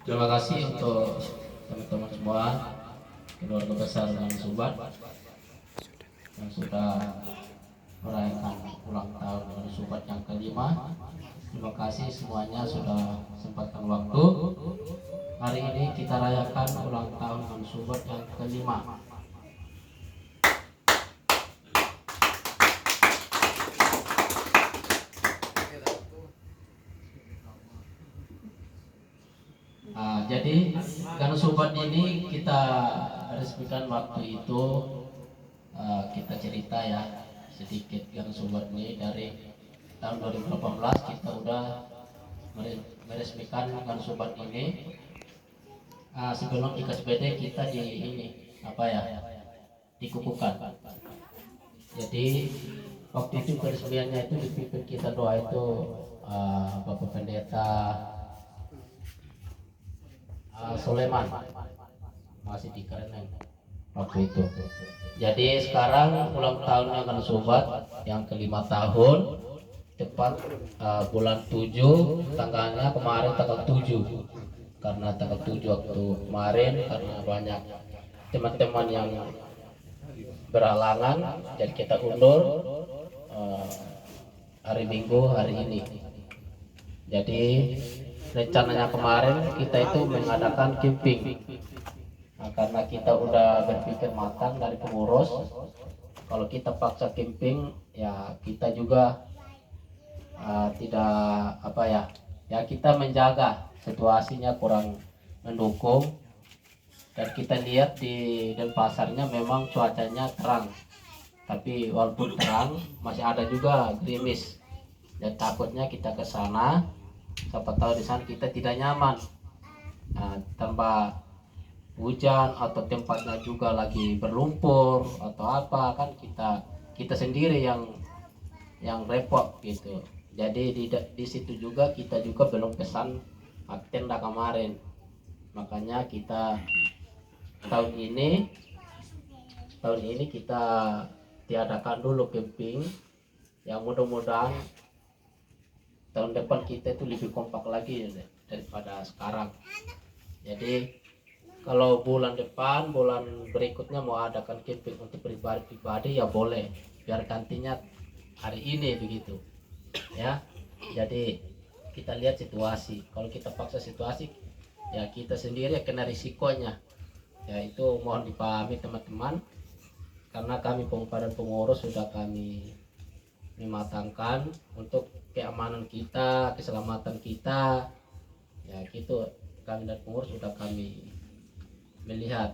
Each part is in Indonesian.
Terima kasih untuk teman-teman semua, keluarga besar dan Subat yang sudah merayakan ulang tahun dari Subat yang kelima. Terima kasih semuanya sudah sempatkan waktu. Hari ini kita rayakan ulang tahun dari Subat yang kelima. Jadi karena Subat ini kita resmikan waktu itu, kita cerita ya sedikit. Karena Subat ini dari tahun 2018 kita udah meresmikan Gang Subat ini. Sebelum IKSPD kita di ini dikukuhkan. Jadi waktu itu peresmiannya itu dipimpin kita doa itu Bapak Pendeta Soleman masih di Kereneng waktu itu. Jadi sekarang ulang tahunnya Gang Subat yang kelima tahun, tepat bulan 7, tanggalnya kemarin tanggal 7. Karena tanggal 7 waktu kemarin karena banyak teman-teman yang berhalangan, jadi kita undur hari Minggu hari ini. Jadi rencananya kemarin kita itu mengadakan camping. Karena kita udah berpikir matang dari pengurus, kalau kita paksa camping ya kita juga tidak ya kita menjaga situasinya kurang mendukung. Dan kita lihat di Denpasarnya memang cuacanya terang, tapi walaupun terang masih ada juga gerimis, dan takutnya kita ke sana siapa tahu di sana kita tidak nyaman, tambah hujan atau tempatnya juga lagi berlumpur atau apa, kan kita sendiri yang repot gitu. Jadi di situ juga kita juga belum pesan tenda kemarin, makanya kita tahun ini kita tiadakan dulu camping. Yang mudah-mudahan tahun depan kita itu lebih kompak lagi daripada sekarang. Jadi kalau bulan depan, bulan berikutnya mau adakan camping untuk pribadi ya boleh, biar gantinya hari ini begitu ya. Jadi kita lihat situasi. Kalau kita paksa situasi ya kita sendiri kena risikonya ya. Itu mohon dipahami teman-teman, karena kami dan pengurus sudah kami mematangkan untuk keamanan kita, keselamatan kita ya gitu. Kami dan pengurus sudah kami melihat,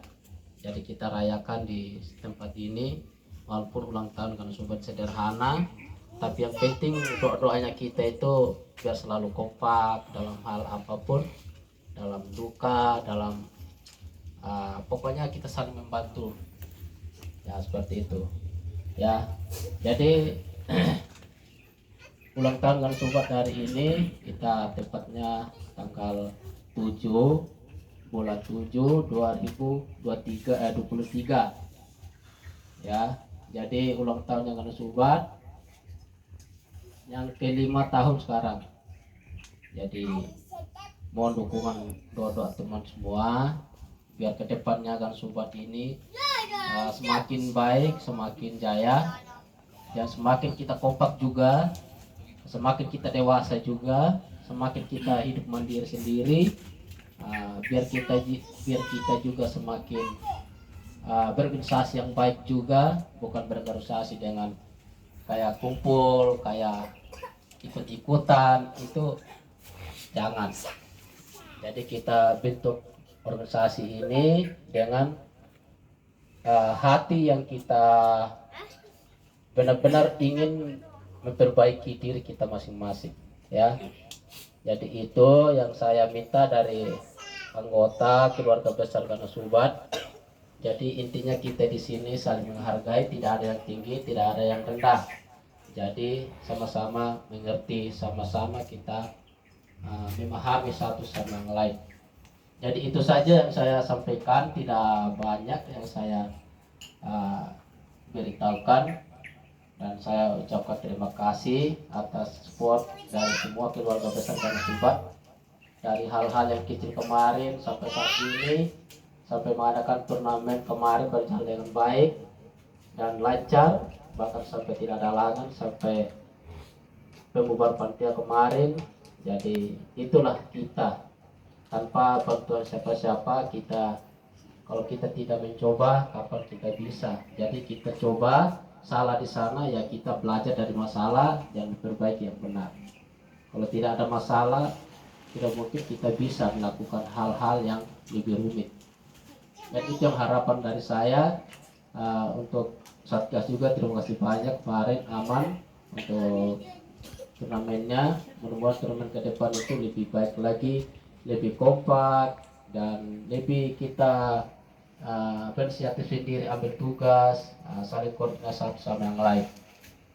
jadi kita rayakan di tempat ini walaupun ulang tahun Gang Subat sederhana, tapi yang penting doa-doanya kita itu biar selalu kompak dalam hal apapun, dalam duka, dalam pokoknya kita saling membantu ya, seperti itu ya. Jadi ulang tahun Gang Subat hari ini kita tepatnya tanggal 7 bulan 7 2023 ya. Jadi ulang tahun Gang Subat yang kelima tahun sekarang. Jadi mohon dukungan doa teman semua biar kedepannya Gang Subat ini semakin baik, semakin jaya, dan semakin kita kompak juga, semakin kita dewasa juga, semakin kita hidup mandiri sendiri, biar kita juga semakin berorganisasi yang baik juga, bukan berorganisasi dengan kayak kumpul, kayak ikut-ikutan, itu jangan. Jadi kita bentuk organisasi ini dengan hati yang kita benar-benar ingin memperbaiki diri kita masing-masing ya. Jadi itu yang saya minta dari anggota keluarga besar Gang Subat. Jadi intinya kita di sini saling menghargai, tidak ada yang tinggi, tidak ada yang rendah. Jadi sama-sama mengerti, sama-sama kita memahami satu sama yang lain. Jadi itu saja yang saya sampaikan, tidak banyak yang saya beritahukan, dan saya ucapkan terima kasih atas support dari semua keluarga besar Gang Subat. dari hal-hal yang kecil kemarin sampai saat ini, sampai mengadakan turnamen kemarin berjalan dengan baik dan lancar, bahkan sampai tidak ada halangan, sampai pembubaran panitia kemarin. Jadi itulah kita, tanpa bantuan siapa-siapa. Kalau kita tidak mencoba, kapan kita bisa? Jadi kita coba, salah di sana ya kita belajar dari masalah dan perbaiki yang benar. Kalau tidak ada masalah, tidak mungkin kita bisa melakukan hal-hal yang lebih rumit. Dan itu yang harapan dari saya. Untuk Satgas juga terima kasih banyak, kemarin aman untuk turnamennya. Mudah-mudahan turnamen ke depan itu lebih baik lagi, lebih kompak, dan lebih kita berinisiatif sendiri, ambil tugas, saling koordinasi satu sama yang lain.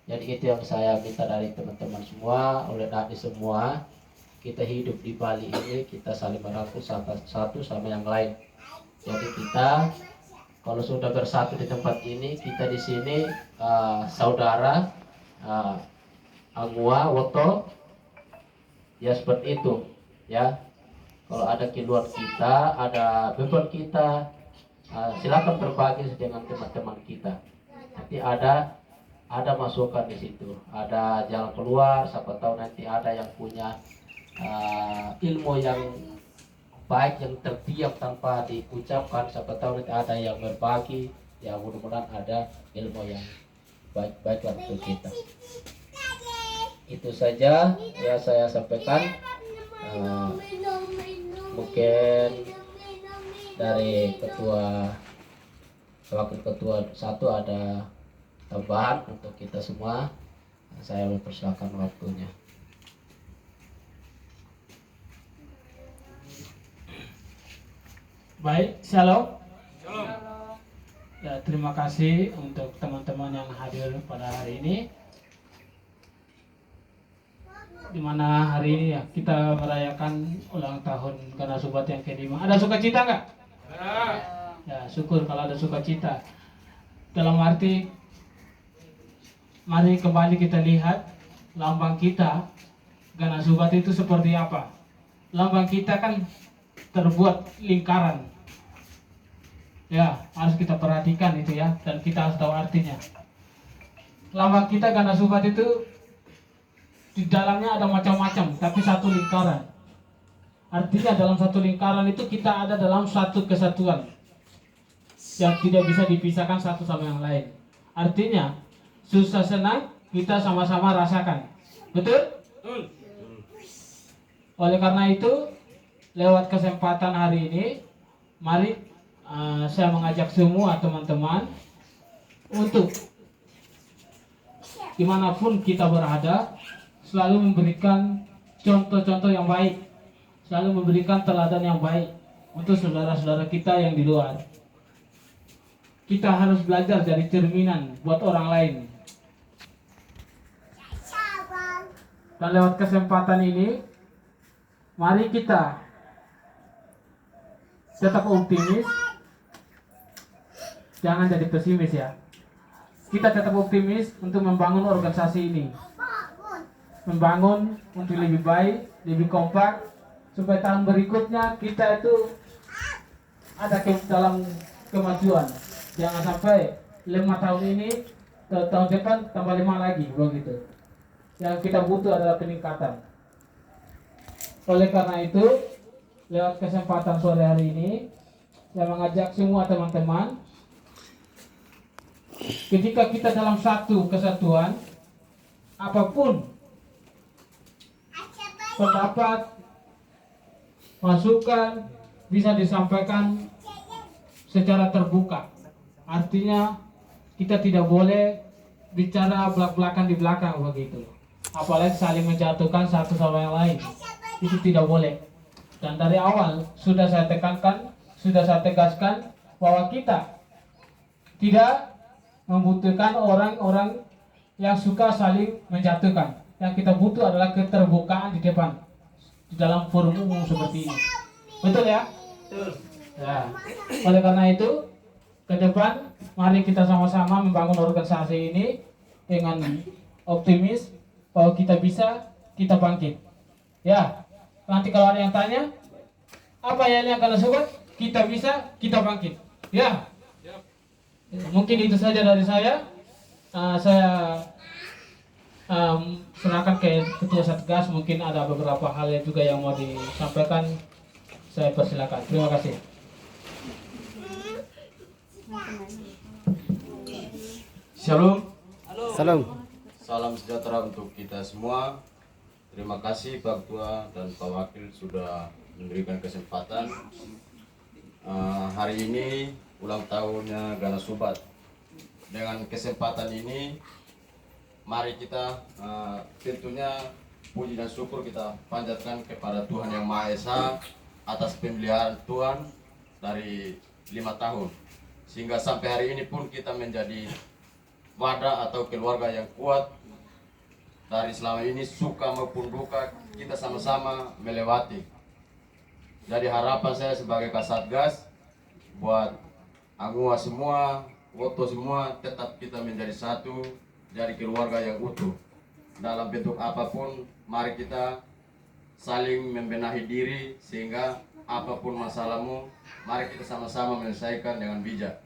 Jadi itu yang saya minta dari teman-teman semua, oleh Nadi semua. Kita hidup di Bali ini, kita saling merangkul satu sama yang lain. Jadi kita kalau sudah bersatu di tempat ini, kita di sini saudara, Angua, Woto, ya seperti itu, ya. Kalau ada keluhan kita, ada beban kita, silakan berbagi dengan teman-teman kita. Nanti ada masukan di situ, ada jalan keluar. Siapa tahu nanti ada yang punya ilmu yang baik, yang terdiam tanpa diucapkan. Siapa tahu nanti ada yang berbagi, ya mudah-mudahan ada ilmu yang baik-baik untuk kita. Itu saja ya saya sampaikan. Mungkin dari wakil ketua satu ada tambahan untuk kita semua. Saya mempersilakan waktunya. Baik, shalom. Ya, terima kasih untuk teman-teman yang hadir pada hari ini, di mana hari ini ya kita merayakan ulang tahun Ganasubat yang ke-5. Ada sukacita nggak? Ya, syukur kalau ada sukacita. Dalam arti, mari kembali kita lihat lambang kita Ganasubat itu seperti apa. Lambang kita kan terbuat lingkaran. Ya, harus kita perhatikan itu ya, dan kita harus tahu artinya. Lambang kita Ganasubat itu di dalamnya ada macam-macam, tapi satu lingkaran. Artinya dalam satu lingkaran itu kita ada dalam satu kesatuan yang tidak bisa dipisahkan satu sama yang lain. Artinya susah senang kita sama-sama rasakan. Betul? Oleh karena itu, lewat kesempatan hari ini, mari saya mengajak semua teman-teman untuk dimanapun kita berada, selalu memberikan contoh-contoh yang baik, selalu memberikan teladan yang baik untuk saudara-saudara kita yang di luar. Kita harus belajar dari cerminan buat orang lain. Dan lewat kesempatan ini, mari kita tetap optimis, jangan jadi pesimis ya. Kita tetap optimis untuk membangun organisasi ini, membangun untuk lebih baik, lebih kompak, supaya tahun berikutnya kita itu ada dalam kemajuan. Jangan sampai 5 tahun ini, tahun depan tambah 5 lagi, begitu. Yang kita butuh adalah peningkatan. Oleh karena itu, lewat kesempatan sore hari ini, saya mengajak semua teman-teman, ketika kita dalam satu kesatuan, apapun pendapat, masukan bisa disampaikan secara terbuka. Artinya kita tidak boleh bicara belak-belakan di belakang begitu. Apalagi saling menjatuhkan satu sama yang lain. Itu tidak boleh. Dan dari awal sudah saya tekankan, sudah saya tegaskan bahwa kita tidak membutuhkan orang-orang yang suka saling menjatuhkan. Yang kita butuh adalah keterbukaan di depan, di dalam forum umum seperti ini. Betul ya? Betul. Ya. Oleh karena itu, ke depan mari kita sama-sama membangun organisasi ini dengan optimis bahwa kita bisa, kita bangkit. Ya. Nanti kalau ada yang tanya, apa yelnya Gana Sobat, kita bisa, kita bangkit. Ya, mungkin itu saja dari saya. Saya serahkan ke Ketua Satgas. Mungkin ada beberapa hal yang juga yang mau disampaikan. Saya persilakan. Terima kasih. Shalom. Salam. Salam sejahtera untuk kita semua. Terima kasih Pak Ketua dan Pak Wakil sudah memberikan kesempatan. Hari ini ulang tahunnya Gana Subat. Dengan kesempatan ini, mari kita tentunya puji dan syukur kita panjatkan kepada Tuhan Yang Maha Esa atas pemeliharaan Tuhan dari 5 tahun. Sehingga sampai hari ini pun kita menjadi wadah atau keluarga yang kuat. Dari selama ini suka maupun duka kita sama-sama melewati. Jadi harapan saya sebagai Kasatgas buat Angua semua, Woto semua, tetap kita menjadi satu, jadi keluarga yang utuh. Dalam bentuk apapun, mari kita saling membenahi diri sehingga apapun masalahmu, mari kita sama-sama menyelesaikan dengan bijak.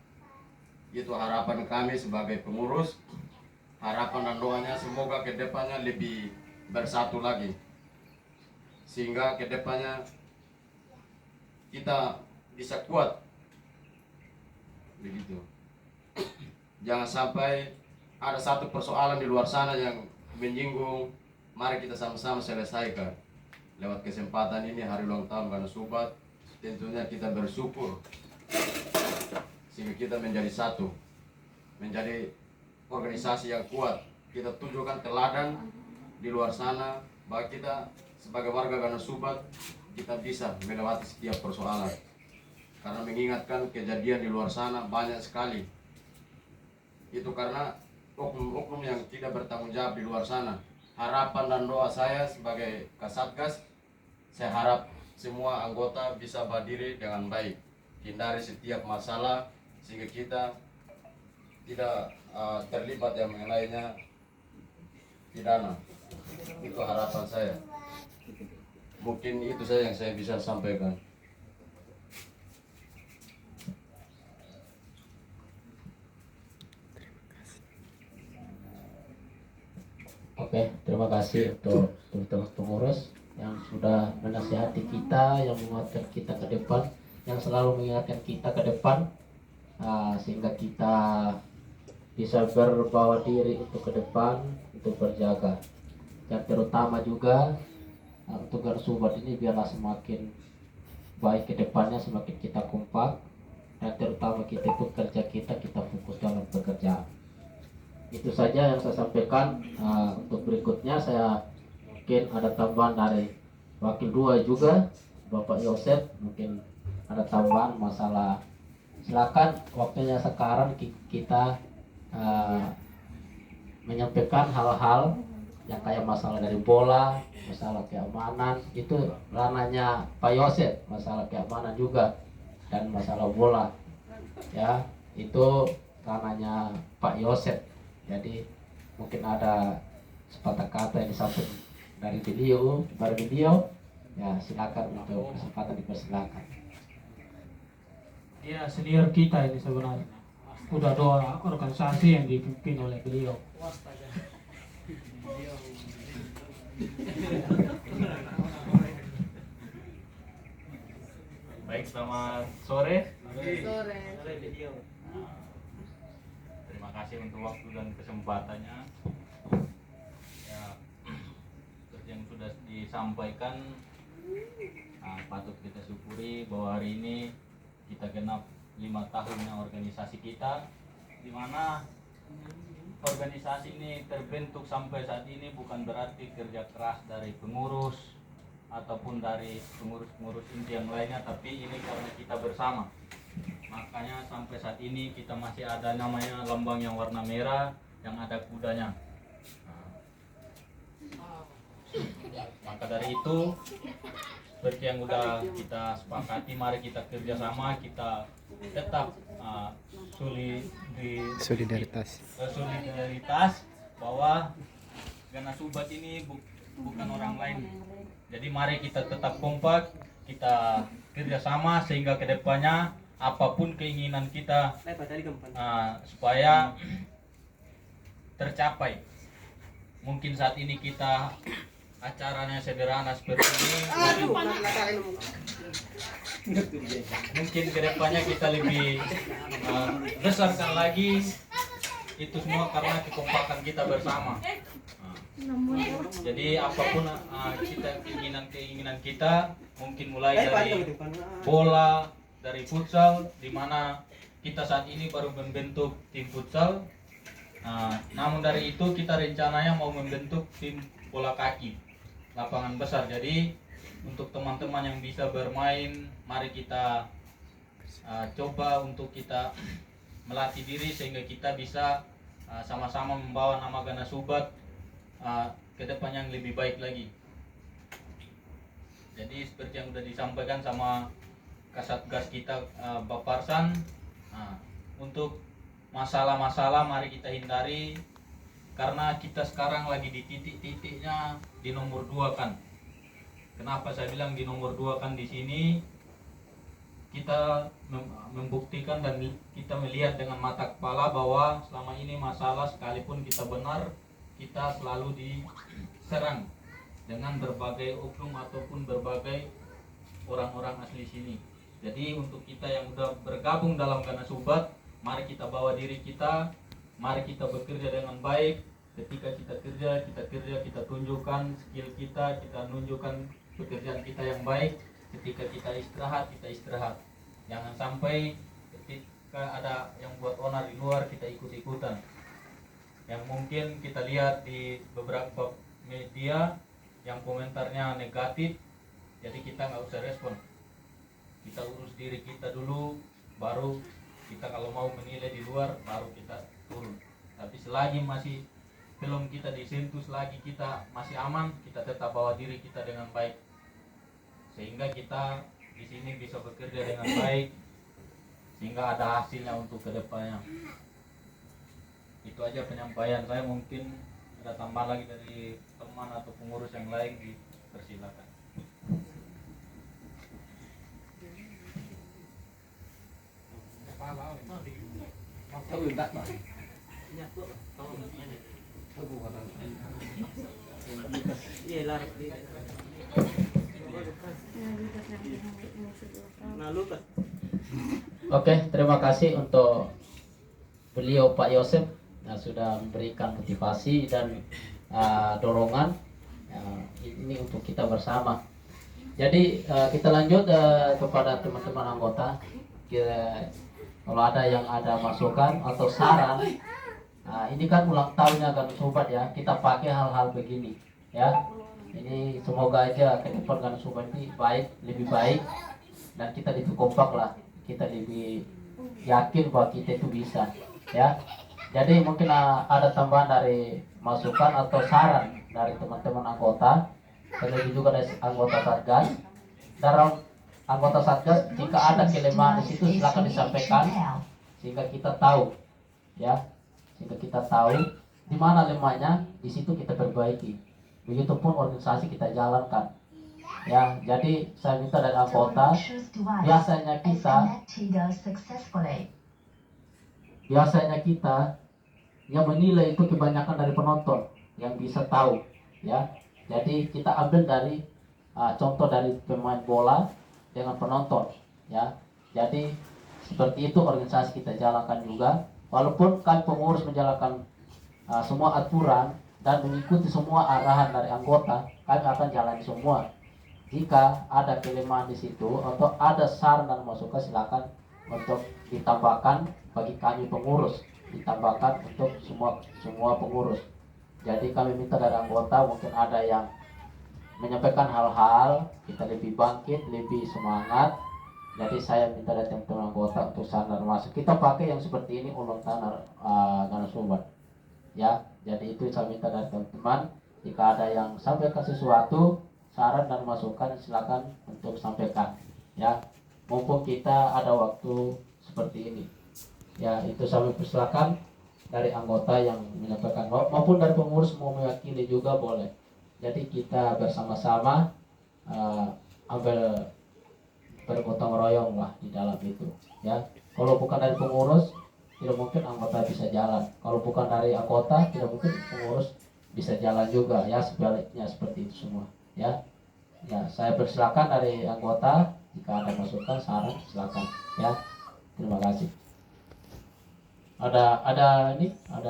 Itu harapan kami sebagai pengurus. Harapan dan doanya semoga kedepannya lebih bersatu lagi, sehingga kedepannya kita bisa kuat. Begitu. Jangan sampai ada satu persoalan di luar sana yang menyinggung. Mari kita sama-sama selesaikan. Lewat kesempatan ini hari ulang tahun Gana Subat, tentunya kita bersyukur sehingga kita menjadi satu, menjadi organisasi yang kuat. Kita tunjukkan teladan di luar sana bahwa kita sebagai warga Gana Subat kita bisa melewati setiap persoalan. Karena mengingatkan kejadian di luar sana banyak sekali. Itu karena oknum-oknum yang tidak bertanggung jawab di luar sana. Harapan dan doa saya sebagai Kasatgas, saya harap semua anggota bisa berdiri dengan baik, hindari setiap masalah sehingga kita tidak terlibat yang mengenainya pidana. Itu harapan saya. Mungkin itu saja yang saya bisa sampaikan. Oke, terima kasih untuk pengurus yang sudah menasihati kita, yang menguatkan kita ke depan, yang selalu mengingatkan kita ke depan, sehingga kita bisa berbawa diri untuk ke depan, untuk berjaga. Dan terutama juga untuk Gana Subat ini biarlah semakin baik ke depannya, semakin kita kompak, dan terutama kita itu kerja kita fokus dalam pekerjaan. Itu saja yang saya sampaikan. Untuk berikutnya saya mungkin ada tambahan dari Wakil 2 juga, Bapak Yosef, mungkin ada tambahan masalah. Silakan, waktunya sekarang kita menyampaikan hal-hal yang kayak masalah dari bola, masalah keamanan, itu ranahnya Pak Yosef, masalah keamanan juga dan masalah bola, ya itu ranahnya Pak Yosef. Jadi mungkin ada sepatah kata yang disampaikan dari beliau, ya silakan untuk kesempatan dipersilakan. Ya, senior kita ini sebenarnya. Udah dua organisasi yang dipimpin oleh beliau. Baik, selamat sore. Sore. Terima kasih untuk waktu dan kesempatannya. Ya, seperti yang sudah disampaikan, patut kita syukuri bahwa hari ini kita genap 5 tahunnya organisasi kita, di mana organisasi ini terbentuk sampai saat ini bukan berarti kerja keras dari pengurus ataupun dari pengurus-pengurus inti yang lainnya, tapi ini karena kita bersama. Makanya sampai saat ini kita masih ada namanya lambang yang warna merah yang ada kudanya. Maka dari itu, seperti yang udah kita sepakati, mari kita kerjasama, kita tetap solidaritas bahwa Gana Subat ini bukan orang lain, Jadi mari kita tetap kompak, kita kerjasama sehingga kedepannya apapun keinginan kita supaya tercapai. Mungkin saat ini kita acaranya sederhana seperti ini, mungkin kedepannya kita lebih besarkan lagi itu semua karena kekompakan kita bersama. Jadi apapun keinginan kita, mungkin mulai dari bola, dari futsal, di mana kita saat ini baru membentuk tim futsal. Namun dari itu kita rencananya mau membentuk tim bola kaki lapangan besar. Jadi untuk teman-teman yang bisa bermain, mari kita coba untuk kita melatih diri sehingga kita bisa sama-sama membawa nama Gana Subat ke depan yang lebih baik lagi. Jadi seperti yang sudah disampaikan sama Kasatgas kita Bapak Parsan, untuk masalah-masalah mari kita hindari karena kita sekarang lagi di titik-titiknya di nomor 2 kan. Kenapa saya bilang di nomor 2 kan? Di sini kita membuktikan dan kita melihat dengan mata kepala bahwa selama ini masalah sekalipun kita benar, kita selalu diserang dengan berbagai oknum ataupun berbagai orang-orang asli sini. Jadi untuk kita yang sudah bergabung dalam Gana Subat, mari kita bawa diri kita, mari kita bekerja dengan baik. Ketika kita kerja, kita tunjukkan skill kita tunjukkan pekerjaan kita yang baik. Ketika kita istirahat. Jangan sampai ketika ada yang buat onar di luar kita ikut-ikutan. Yang mungkin kita lihat di beberapa media yang komentarnya negatif, jadi kita nggak usah respon. Kita urus diri kita dulu, baru kita kalau mau menilai di luar, baru kita turun. Tapi selagi masih belum kita disentuh, selagi kita masih aman, kita tetap bawa diri kita dengan baik, sehingga kita di sini bisa bekerja dengan baik, sehingga ada hasilnya untuk kedepannya. Itu aja penyampaian saya. Mungkin ada tambahan lagi dari teman atau pengurus yang lain, dipersilakan. Oke, terima kasih untuk beliau Pak Yosef yang sudah memberikan motivasi dan dorongan. Ini untuk kita bersama. Jadi kita lanjut kepada teman-teman anggota. Kalau ada yang ada masukan atau saran, ini kan ulang tahunnya Gana Subat ya, kita pakai hal-hal begini ya. Ini semoga aja ke depan Gana Subat ini lebih baik, dan kita lebih kompak lah, kita lebih yakin bahwa kita itu bisa ya. Jadi mungkin ada tambahan dari masukan atau saran dari teman-teman anggota, terlebih juga dari anggota Satgas. Dalam anggota Satgas, jika ada kelemahan di situ silakan disampaikan sehingga kita tahu ya, sehingga kita tahu di mana lemahnya, di situ kita perbaiki. Begitupun organisasi kita jalankan ya. Jadi saya minta dari anggota, biasanya kita yang menilai itu kebanyakan dari penonton yang bisa tahu ya. Jadi kita ambil dari contoh dari pemain bola dengan penonton ya. Jadi seperti itu organisasi kita jalankan juga. Walaupun kami pengurus menjalankan semua aturan dan mengikuti semua arahan dari anggota, kami akan jalani semua. Jika ada kelemahan di situ atau ada saran dan masukan, silakan untuk ditambahkan bagi kami pengurus, ditambahkan untuk semua pengurus. Jadi kami minta dari anggota, mungkin ada yang menyampaikan hal-hal, kita lebih bangkit, lebih semangat. Jadi saya minta dari teman-teman anggota untuk saran dan masukan. Kita pakai yang seperti ini ulang tahun Gana Subat ya. Jadi itu saya minta dari teman-teman, jika ada yang sampaikan sesuatu, saran dan masukan, silakan untuk sampaikan ya. Mumpung kita ada waktu seperti ini ya, itu saya persilakan dari anggota yang menyampaikan maupun dari pengurus mau mewakili juga boleh. Jadi kita bersama-sama ambil bergotong royong lah di dalam itu, ya. Kalau bukan dari pengurus, tidak mungkin anggota bisa jalan. Kalau bukan dari anggota, tidak mungkin pengurus bisa jalan juga, ya. Sebaliknya seperti itu semua, ya. Ya, saya persilakan dari anggota jika ada masukan, saran, silakan, ya. Terima kasih. Ada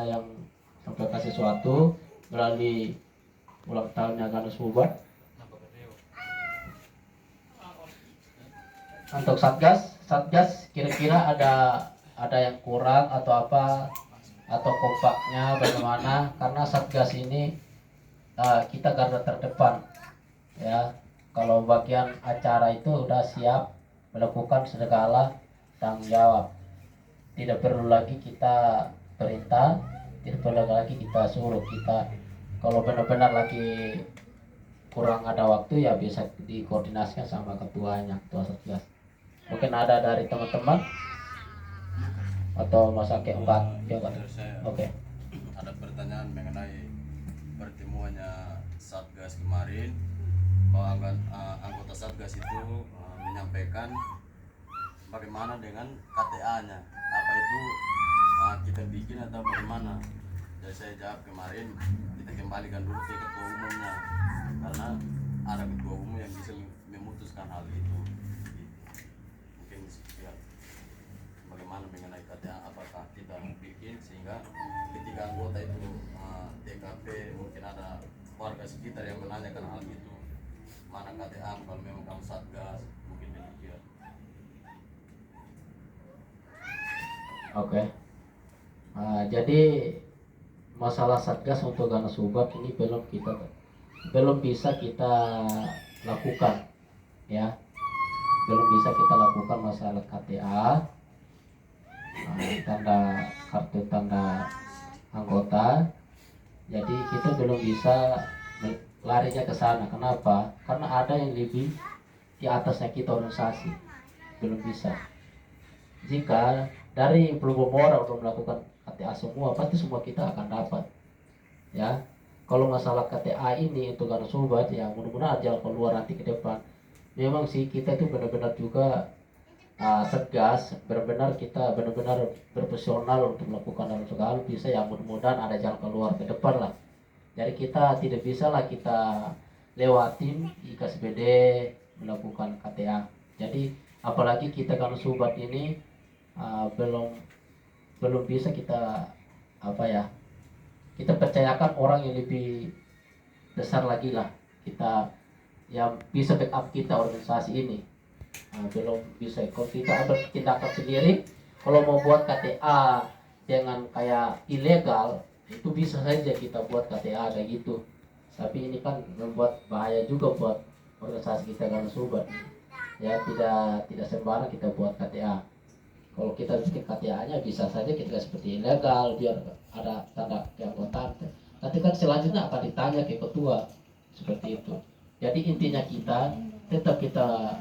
yang sampaikan sesuatu melalui ulang tahunnya Ganus Bubat. Untuk satgas kira-kira ada yang kurang atau apa, atau kompaknya bagaimana? Karena satgas ini kita garda terdepan, ya. Kalau bagian acara itu udah siap melakukan segala tanggung jawab, tidak perlu lagi kita perintah, tidak perlu lagi kita suruh. Kita kalau benar-benar lagi kurang ada waktu, ya bisa dikoordinasikan sama ketuanya, ketua satgas. Mungkin ada dari teman-teman atau Mas Ake enggak? Oke. Ada pertanyaan mengenai pertemuannya Satgas kemarin, bahwa anggota Satgas itu menyampaikan bagaimana dengan KTA-nya, apa itu kita bikin atau bagaimana. Jadi saya jawab kemarin, kita kembalikan dulu ke ketua umumnya, karena ada ketua umum yang bisa memutuskan hal itu. Mungkin ya, bagaimana mengenai KTA, apakah kita bikin sehingga ketika anggota itu TKP, mungkin ada warga sekitar yang menanyakan hal itu, mana KTA kalau memang kamu Satgas, mungkin demikian. Oke. Jadi masalah satgas untuk Ganus Bubat ini belum bisa kita lakukan, ya. Belum bisa kita lakukan masalah KTA, tanda kartu tanda anggota. Jadi kita belum bisa larinya ke sana. Kenapa? Karena ada yang lebih di atasnya kita organisasi. Belum bisa. Jika dari Pelubomora untuk melakukan KTA semua, pasti semua kita akan dapat, ya. Kalau masalah KTA ini untuk Ganus Bubat, ya mudah-mudahan jalan keluar nanti ke depan. Memang sih kita itu benar-benar juga Satgas, kita benar-benar profesional untuk melakukan dalam segala bisa, ya mudah-mudahan ada jalan keluar ke depan lah. Jadi kita tidak bisa lah kita lewatin IKSPD melakukan KTA. Jadi apalagi kita Ganus Bubat ini belum bisa kita kita percayakan orang yang lebih besar lagi lah, kita yang bisa backup kita organisasi ini. Belum bisa. Kalau kita ada tindakan sendiri, kalau mau buat KTA dengan kayak ilegal, itu bisa saja kita buat KTA kayak gitu. Tapi ini kan membuat bahaya juga buat organisasi kita Ganus Bubat, ya. Tidak sembarang kita buat KTA. Kalau kita bikin KTA-nya bisa saja kita seperti ilegal biar ada tanda keanggotaan. Nanti kan selanjutnya akan ditanya ke ketua seperti itu. Jadi intinya kita tetap kita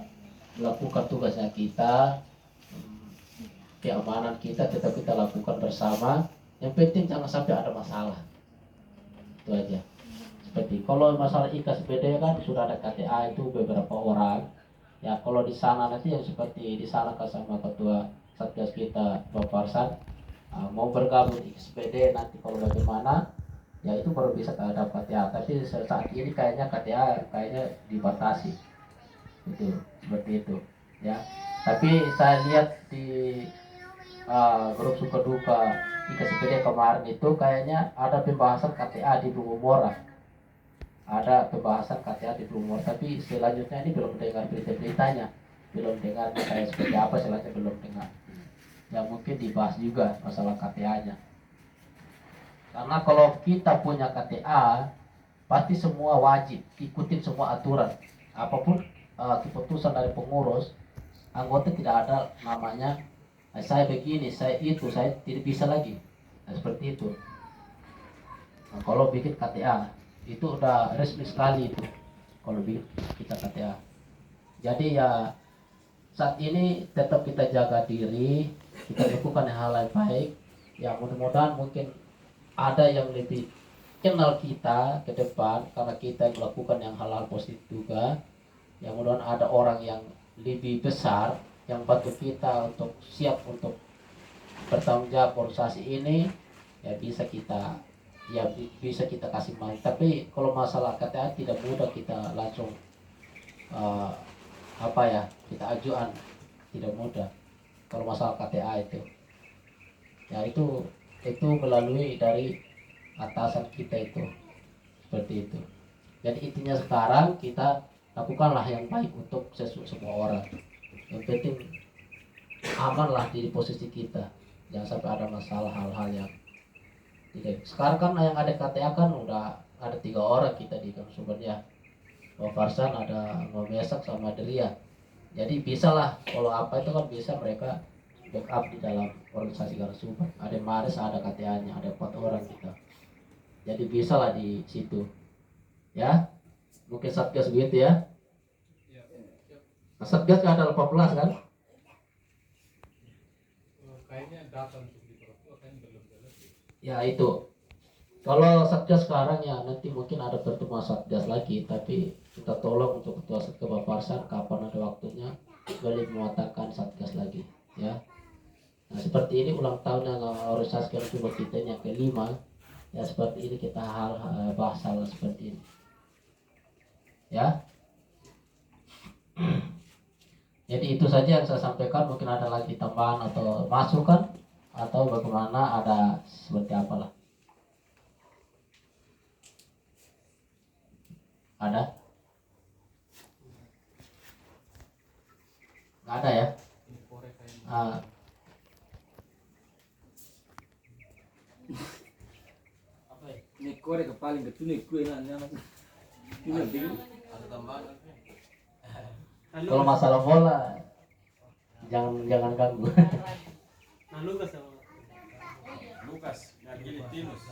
melakukan tugasnya kita, keamanan kita tetap kita lakukan bersama. Yang penting jangan sampai ada masalah. Itu aja. Seperti kalau masalah IKSPD kan sudah ada KTA itu beberapa orang. Ya kalau di sana nanti yang seperti di sana sama ketua Satgas kita Bapak Arsan mau bergabung di SPD, nanti kalau bagaimana ya itu baru bisa ada KTA. Tapi saat ini kayaknya KTA dibatasi itu, seperti itu, ya. Tapi saya lihat di grup suka duka di SPD kemarin itu kayaknya ada pembahasan KTA di Blumomora, tapi selanjutnya ini belum dengar berita-beritanya, belum dengar kayak seperti apa, selanjutnya belum dengar. Ya mungkin dibahas juga masalah KTA-nya. Karena kalau kita punya KTA, pasti semua wajib ikutin semua aturan. Apapun keputusan dari pengurus, anggota tidak ada namanya saya begini, saya itu, saya tidak bisa lagi. Nah, seperti itu. Nah, kalau bikin KTA itu udah resmi sekali itu. Kalau bikin kita KTA. Jadi ya saat ini tetap kita jaga diri, kita lakukan hal yang baik. Ya mudah-mudahan mungkin ada yang lebih kenal kita ke depan karena kita melakukan yang hal-hal positif juga. yang mudah-mudahan ada orang yang lebih besar yang bantu kita untuk siap untuk bertanggung jawab organisasi ini, ya bisa kita bisa kita kasih main. Tapi kalau masalah KTA tidak mudah kita langsung kita ajuan, tidak mudah kalau masalah KTA itu. Ya itu melalui dari atasan kita itu, seperti itu. Jadi intinya sekarang kita lakukanlah yang baik untuk semua orang. Yang penting amanlah di posisi kita, jangan sampai ada masalah hal-hal yang tidak. Sekarang kan yang ada KTA kan udah ada 3 orang kita di Sumber ya. Pak Farsan, ada Mesak sama Delia. Jadi bisa lah kalau apa itu kan bisa mereka backup di dalam organisasi Garuda Sumber. Ada Maris, ada KTA-nya, ada 4 orang kita. Jadi bisa lah di situ. Ya, mungkin Satgas begitu ya. Satgas kan ada 18 kan? Kayaknya data untuk di Papua kan belum jelas. Ya itu. Kalau Satgas sekarang ya nanti mungkin ada pertemuan Satgas lagi, tapi kita tolong untuk Ketua Satgas Bapak Farsan kapan ada waktunya boleh mematakan Satgas lagi ya. Nah seperti ini ulang tahunnya organisasi Garuda Sumber kita yang ke-5 ya, seperti ini kita bahas hal seperti ini ya. Jadi itu saja yang saya sampaikan. Mungkin ada lagi tambahan atau masukan atau bagaimana, ada seperti apalah. Ada? Nggak ada ya? Ini korek paling ketunik kue nanya. Ada tambahan? Kalau masalah bola jangan ganggu. Lukas, Gilitinus.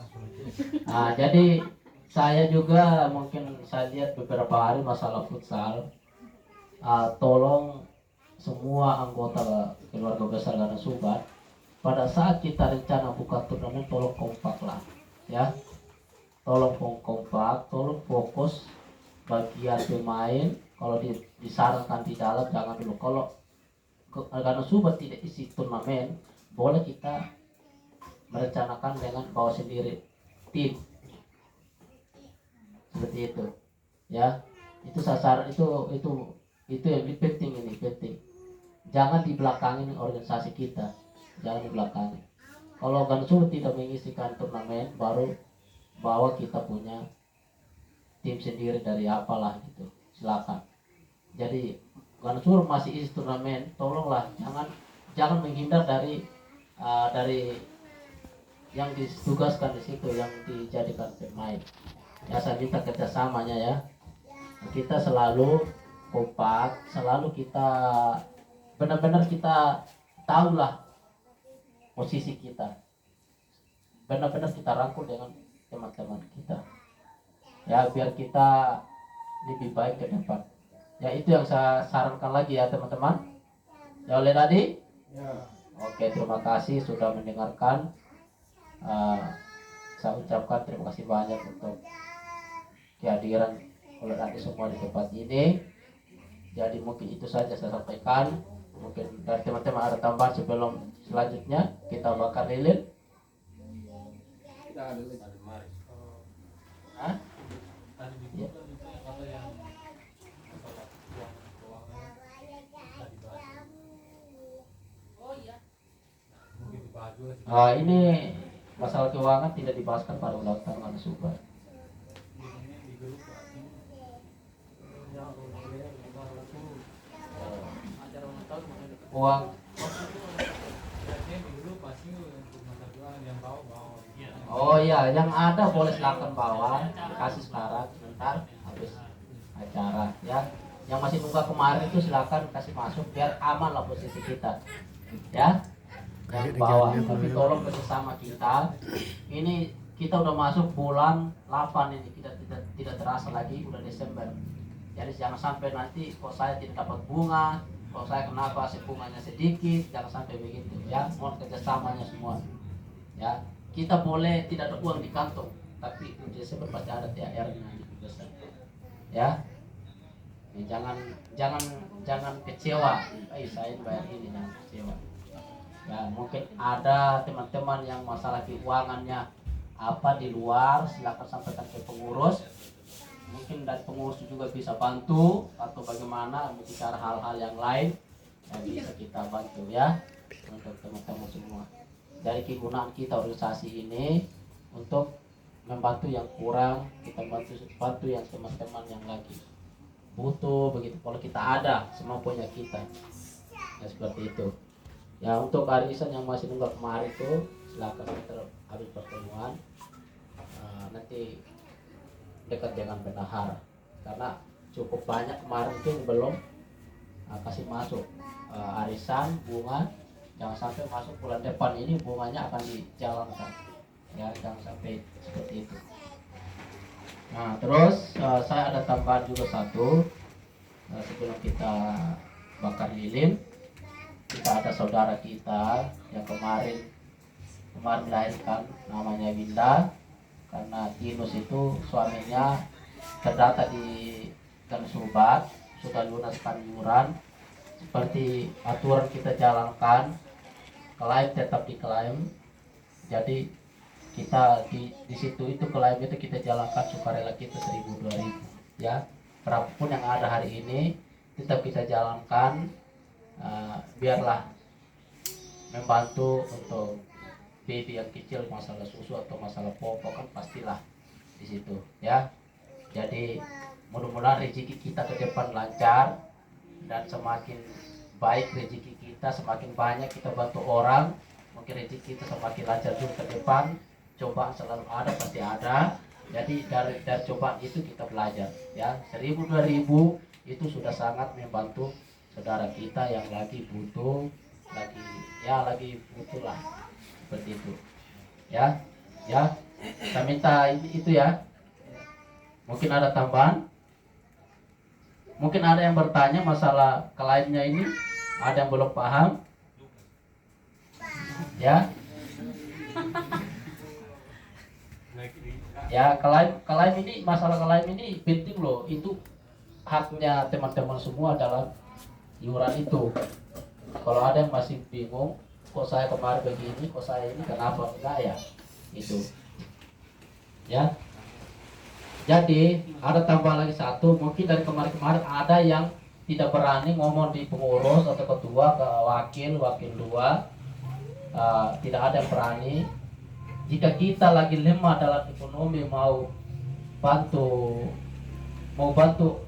Nah, jadi saya juga mungkin saya lihat beberapa hari masalah futsal. Tolong semua anggota keluarga besar Garuda Sumber, pada saat kita rencana buka turnamen tolong kompak lah ya. Tolong kompak, tolong fokus bagian pemain. Kalau disarankan di dalam jangan dulu. Kalau Garuda Sumber tidak isi turnamen, boleh kita merencanakan dengan bawa sendiri tim seperti itu ya. Itu sasaran, itu yang lebih penting. Ini penting, jangan dibelakangin organisasi kita, jangan dibelakangin. Kalau Garuda Sumber tidak mengisikan turnamen, baru bawa kita punya tim sendiri dari apalah gitu, silakan. Jadi Garuda Sumber masih isi turnamen, tolonglah jangan menghindar dari yang ditugaskan di situ, yang dijadikan pemain. Ya saya minta kerjasamanya ya. Kita selalu kompak, selalu kita benar-benar kita tahulah posisi kita. Benar-benar kita rangkul dengan teman-teman kita. Ya biar kita lebih baik ke depan. Ya itu yang saya sarankan lagi ya teman-teman. Ya oleh tadi. Ya. Oke, terima kasih sudah mendengarkan. Saya ucapkan terima kasih banyak untuk kehadiran oleh nanti semua di tempat ini. Jadi mungkin itu saja saya sampaikan. Mungkin dari teman-teman ada tambahan sebelum selanjutnya kita bakar lilin. Kita ada lagi. Hah? Ya. Ini masalah keuangan tidak dibahaskan pada ulang tahun Garuda Sumber. Uang. Oh iya, yang ada boleh silakan bawa, kasih sekarang sebentar habis acara ya. Yang masih buka kemarin itu silakan kasih masuk biar aman lah posisi kita. Ya. Yang bawa, tapi tolong bersama kita. Ini kita udah masuk bulan 8 ini, kita tidak terasa lagi udah Desember. Jadi jangan sampai nanti kok saya tidak dapat bunga, kok saya kenapa bunganya sedikit, jangan sampai begitu ya. Mohon kerjasamanya semua. Ya, kita boleh tidak ada uang di kantong, tapi di Desember pasti ada THR-nya. Ya, Ya, jangan jangan kecewa. Saya bayar ini, jangan kecewa. Ya mungkin ada teman-teman yang masalah keuangannya apa di luar, silakan sampaikan ke pengurus. Mungkin dari pengurus juga bisa bantu, atau bagaimana bicara hal-hal yang lain yang bisa kita bantu ya untuk teman-teman semua. Dari kegunaan kita organisasi ini untuk membantu yang kurang, kita bantu yang teman-teman yang lagi butuh begitu. Kalau kita ada semampunya kita, ya seperti itu. Ya untuk arisan yang masih nunggak kemarin itu silakan kita habis pertemuan nanti dekat dengan bendahara, karena cukup banyak kemarin itu belum kasih masuk arisan bunga. Jangan sampai masuk bulan depan ini bunganya akan dijalankan, ya jangan sampai seperti itu. Nah terus saya ada tambahan juga satu, sebelum kita bakar lilin, kita ada saudara kita yang kemarin melahirkan, namanya Winda. Karena Tinus itu suaminya terdata di Gansubat, sudah lunaskan iuran. Seperti aturan kita jalankan, klaim tetap diklaim. Jadi kita di situ itu klaim itu kita jalankan, sukarela kita 1.000-2.000 ya. Berapapun yang ada hari ini tetap kita jalankan, biarlah membantu untuk baby yang kecil, masalah susu atau masalah popok kan pastilah di situ ya. Jadi mudah-mudahan rezeki kita ke depan lancar, dan semakin baik rezeki kita, semakin banyak kita bantu orang, mungkin rezeki kita semakin lancar juga ke depan. Cobaan selalu ada, pasti ada. Jadi dari cobaan itu kita belajar ya. 1.000-2.000 itu sudah sangat membantu saudara kita yang lagi butuh, lagi butuh lah, seperti itu ya. Saya minta itu ya. Mungkin ada tambahan, mungkin ada yang bertanya masalah klaimnya ini, ada yang belum paham ya. Ya klaim ini, masalah klaim ini penting loh. Itu haknya teman-teman semua dalam iuran itu. Kalau ada yang masih bingung, kok saya kemarin begini, kok saya ini kenapa enggak ya, itu ya. Jadi ada tambahan lagi satu, mungkin dari kemarin-kemarin ada yang tidak berani ngomong di pengurus atau ketua, ke wakil dua, tidak ada yang berani. Jika kita lagi lemah dalam ekonomi, mau bantu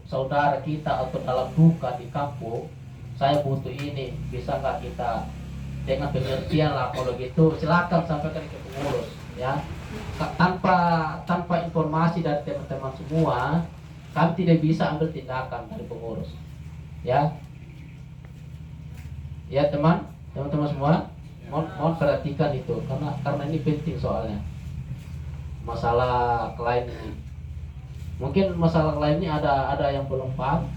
saudara kita atau dalam duka di kampung, saya butuh ini, bisa nggak kita dengan pengertian lah, kalau gitu silakan sampaikan ke pengurus ya. Tanpa informasi dari teman-teman semua, kami tidak bisa ambil tindakan dari pengurus ya. Ya teman-teman semua, mohon perhatikan itu, karena ini penting soalnya masalah klaim ini. Mungkin masalah klaim ini ada yang belum paham,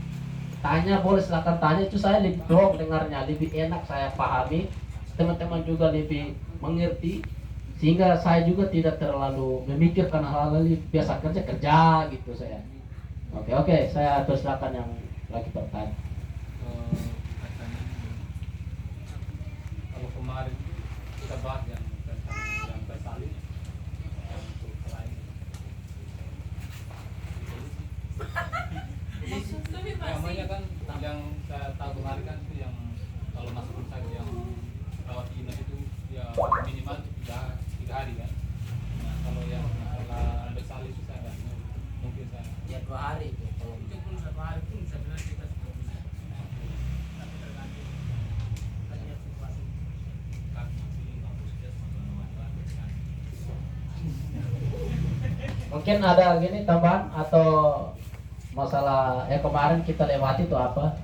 tanya boleh, silakan tanya. Itu saya lebih dong dengarnya, lebih enak saya pahami, teman-teman juga lebih mengerti, sehingga saya juga tidak terlalu memikirkan hal-hal ini, biasa kerja gitu saya. Oke, saya persilakan yang lagi bertanya. Kalau kemarin kita bahas yang tentang yang bersalin untuk selain namanya kan yang saya tahu kemarin kan itu yang kalau masuk rumah sakit yang rawat inap itu ya minimal 3 hari kan. Nah kalau yang masalah bersalin susah kan, mungkin saya Ya 2 hari itu. Kalau Itu pun 1 hari pun sebenarnya kita sudah bisa. Tapi tergantung kajian situasi. mungkin ada gini tambahan atau masalah kemarin kita lewati itu apa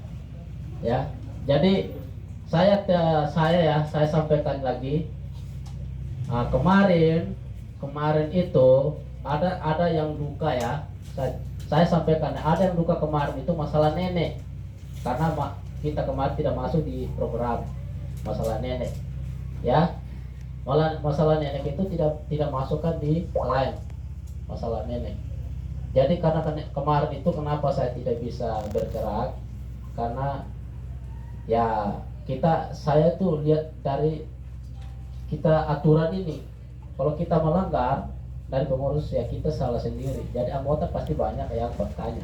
ya. Jadi saya sampaikan lagi, kemarin itu ada yang duka ya. Saya sampaikan ada yang duka kemarin itu masalah nenek, karena kita kemarin tidak masuk di program masalah nenek ya. Masalah nenek itu tidak masukkan di klaim masalah nenek. Jadi karena kemarin itu kenapa saya tidak bisa bergerak, karena ya saya tuh lihat dari kita aturan ini, kalau kita melanggar dari pengurus ya kita salah sendiri. Jadi anggota pasti banyak yang bertanya.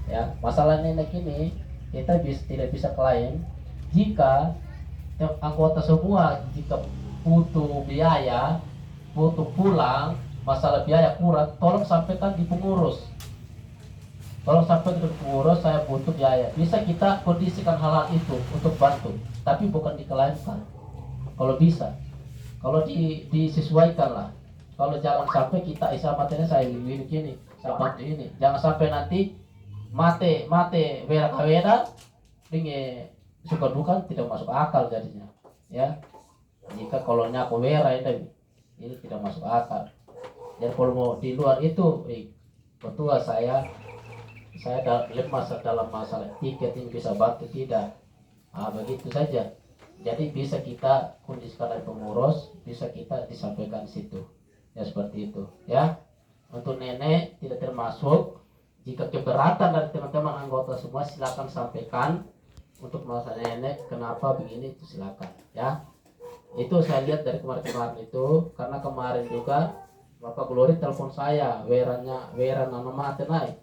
Ya, masalah nenek ini kita tidak bisa klaim jika anggota semua jika butuh biaya, butuh pulang, masalah biaya kurang, tolong sampaikan di pengurus. Tolong sampaikan ke pengurus, saya butuh biaya. Bisa kita kondisikan hal-hal itu untuk bantu, tapi bukan diklaimkan. Kalau bisa, kalau disesuaikan lah. Kalau jangan sampai kita matanya saya begini, saya bantu ini. Jangan sampai nanti mate wera kaweda, ini suka duka tidak masuk akal jadinya. Ya, jika kalau aku wera ini tidak masuk akal. Jadi kalau mau di luar itu, betul saya dalam masalah tiket ini bisa bantu tidak. Begitu saja. Jadi bisa kita kondisikan dari pengurus, bisa kita disampaikan di situ. Ya seperti itu. Ya. Untuk nenek tidak termasuk. Jika keberatan dari teman-teman anggota semua silakan sampaikan. Untuk masalah nenek kenapa begini itu silakan. Ya. Itu saya lihat dari kemarin itu, karena kemarin juga Bapak Glory telepon saya, wera nama mati naik.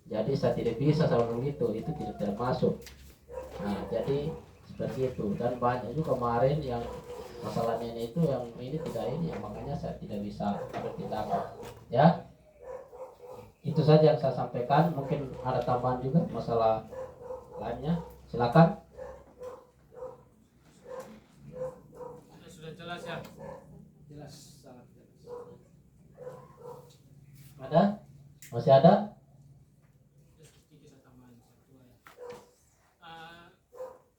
Jadi saya tidak bisa sama begitu, itu tidak termasuk. Nah, jadi seperti itu. Dan banyak juga kemarin yang masalahnya itu yang ini tidak ini, makanya saya tidak bisa bertindak. Ya, itu saja yang saya sampaikan. Mungkin ada tambahan juga masalah lainnya, silakan. Sudah jelas ya? Jelas, sangat jelas. Ada? Masih ada?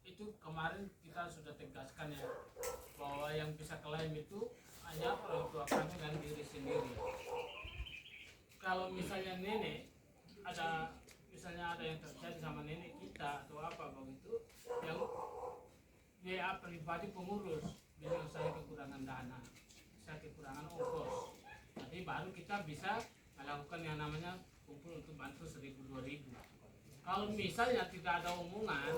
Itu kemarin kita sudah tegaskan ya, bahwa yang bisa klaim itu hanya orang tua kami dan diri sendiri. Kalau misalnya nenek ada yang terjadi sama nenek kita atau apa begitu, yang WA pribadi pengurus bilang saya kekurangan dana, saya kekurangan ongkos, jadi baru kita bisa melakukan yang namanya kumpul untuk bantu 1.000-2.000. Kalau misalnya tidak ada omongan,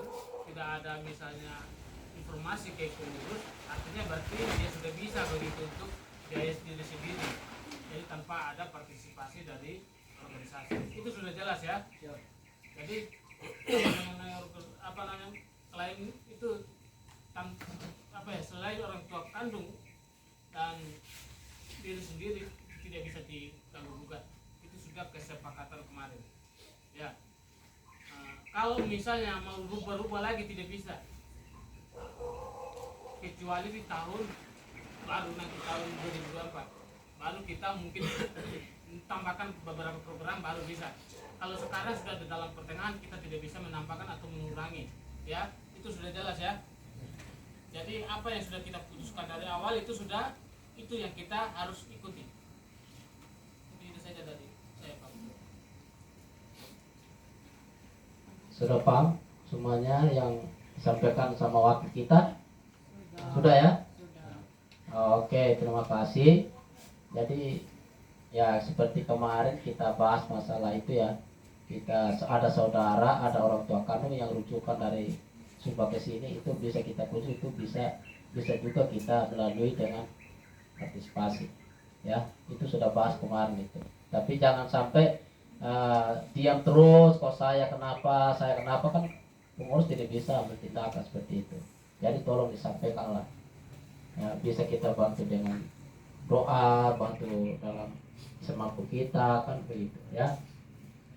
tidak ada misalnya informasi ke pengurus, artinya berarti dia sudah bisa begitu untuk biaya sendiri, jadi tanpa ada partisipasi dari organisasi. Itu sudah jelas ya. Jadi klaim itu selain orang tua kandung dan diri sendiri tidak bisa diganggu gugat. Itu sudah kesepakatan kemarin. Ya. Kalau misalnya mau rubah-rubah lagi tidak bisa, kecuali di tahun baru nanti tahun 2024 baru kita mungkin tambahkan beberapa program baru bisa. Kalau sekarang sudah di dalam pertengahan kita tidak bisa menambahkan atau mengurangi, ya itu sudah jelas ya. Jadi apa yang sudah kita putuskan dari awal itu yang kita harus ikuti. Itu saja dari saya Pak. Sudah paham semuanya yang disampaikan sama wakil kita? Sudah ya? Oke, terima kasih. Jadi ya seperti kemarin kita bahas masalah itu ya. Kita ada saudara, ada orang tua kandung yang rujukan dari Sumba ke sini, itu bisa kita khusus, itu bisa juga kita melalui dengan partisipasi. Ya, itu sudah bahas kemarin itu. Tapi jangan sampai diam terus, kok saya kenapa kan pengurus tidak bisa bertindak seperti itu. Jadi tolong disampaikan lah. Ya, bisa kita bantu dengan doa, bantu dalam semampu kita kan begitu ya.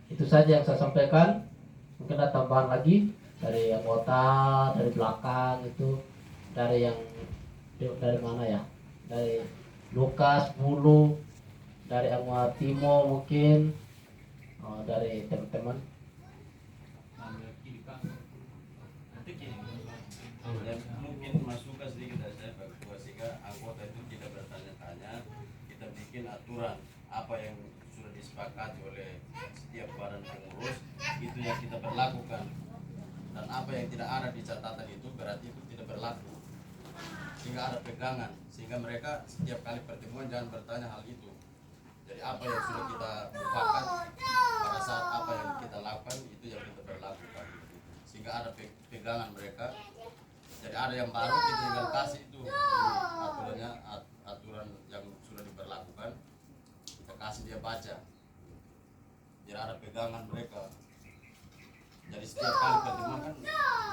Itu saja yang saya sampaikan. Mungkin ada tambahan lagi dari anggota dari belakang itu, dari mana ya, dari Lukas Bulu, dari anggota Timo mungkin, dari teman-teman. Dan mungkin masukan sedikit dari saya Pak Ketua, sehingga anggota itu tidak bertanya-tanya, kita bikin aturan apa yang sudah disepakati oleh setiap badan pengurus, itu yang kita berlakukan, dan apa yang tidak ada di catatan itu berarti itu tidak berlaku, sehingga ada pegangan, sehingga mereka setiap kali pertemuan jangan bertanya hal itu. Jadi apa yang sudah kita lupakan pada saat apa yang kita lakukan itu yang kita berlakukan. Sehingga ada pegangan mereka. Jadi ada yang baru kita tinggal kasih itu aturannya, aturan yang sudah diberlakukan kita kasih dia baca. Jadi ada pegangan mereka. Jadi setiap kali pertemuan kan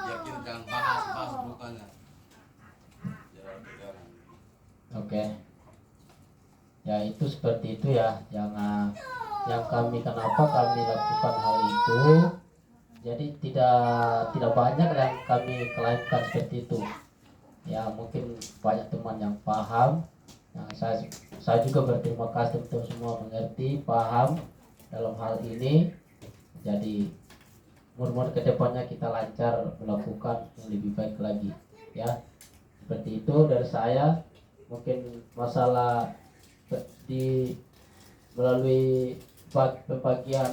biar kita jangan bahas bukannya. Jadi ada pegangan. Oke. Ya itu seperti itu ya yang kami, kenapa kami lakukan hal itu. Jadi tidak banyak yang kami klaimkan seperti itu. Ya mungkin banyak teman yang paham. Nah, saya juga berterima kasih untuk semua mengerti, paham dalam hal ini. Jadi mudah-mudahan kedepannya kita lancar melakukan yang lebih baik lagi. Ya seperti itu dari saya. Mungkin masalah melalui pembagian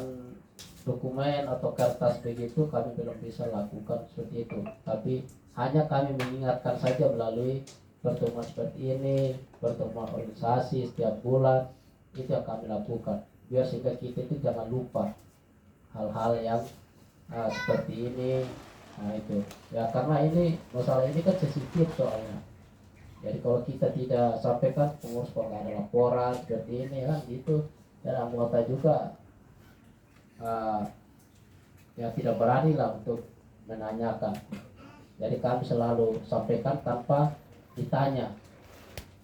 dokumen atau kertas begitu kami belum bisa lakukan seperti itu, tapi hanya kami mengingatkan saja melalui pertemuan seperti ini, pertemuan organisasi setiap bulan, itu yang kami lakukan biar sehingga kita itu jangan lupa hal-hal yang seperti ini. Nah itu ya, karena ini masalah ini kan sensitif soalnya. Jadi kalau kita tidak sampaikan pengurus, kalau nggak ada laporan seperti ini kan gitu, dan anggota juga ya tidak berani lah untuk menanyakan. Jadi kami selalu sampaikan tanpa ditanya,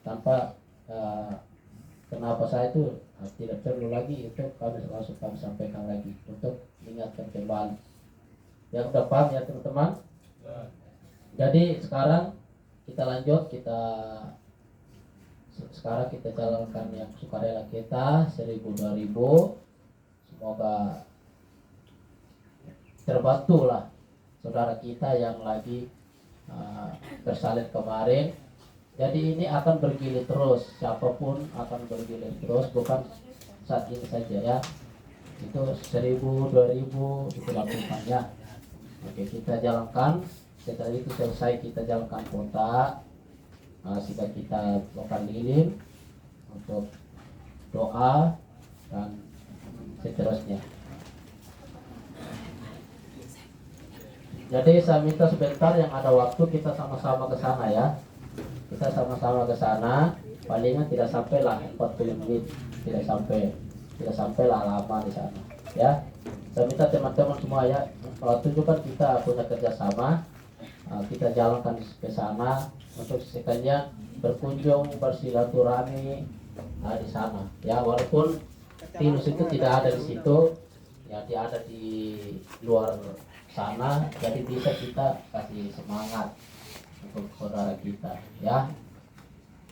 tanpa kenapa saya itu tidak perlu lagi, itu kami langsung kami sampaikan lagi untuk mengingatkan kembali. Yang udah paham ya teman-teman. Jadi sekarang kita lanjut, sekarang kita jalankan yang sukarela kita 1000-2000. Semoga terbantulah saudara kita yang lagi bersalin kemarin. Jadi ini akan bergilir terus, siapapun akan bergilir terus, bukan saat ini saja ya. Itu 1000-2000 itu lakukannya. Oke, kita jalankan. Setelah itu selesai kita jalankan kontak, sehingga kita lakukan lilin untuk doa dan seterusnya. Jadi saya minta sebentar yang ada waktu kita sama-sama ke sana ya. Kita sama-sama ke sana, palingan tidak sampailah 40 menit, tidak sampailah lama di sana ya. Saya minta teman-teman semua ya, tunjukkan kita punya kerjasama. Kita jalankan ke sana untuk sekalian berkunjung, bersilaturahmi di sana ya, walaupun Tinus itu tidak ada di situ ya, dia ada di luar sana, jadi bisa kita kasih semangat untuk saudara kita ya.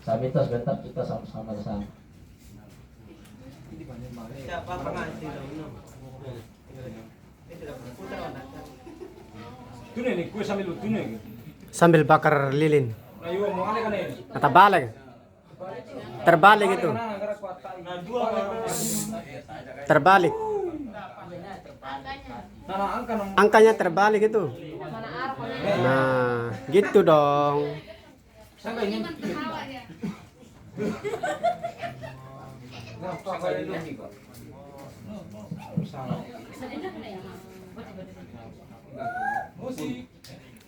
Saya minta sebentar kita sama-sama ke sana. Sambil bakar lilin. Terbalik itu. Terbalik. Angkanya terbalik itu. Nah, gitu dong.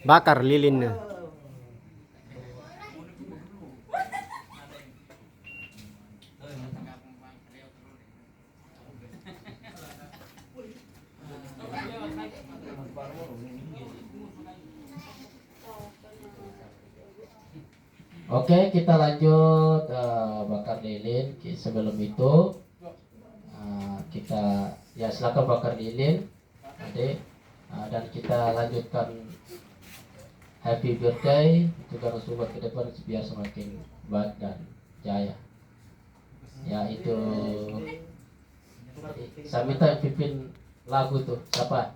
Bakar lilinnya. Oke, kita lanjut bakar lilin. Sebelum itu kita ya silakan bakar lilin, adik, dan kita lanjutkan happy birthday juga Sobat ke depan biar semakin baik dan jaya. Ya itu saya minta yang pimpin lagu tuh siapa?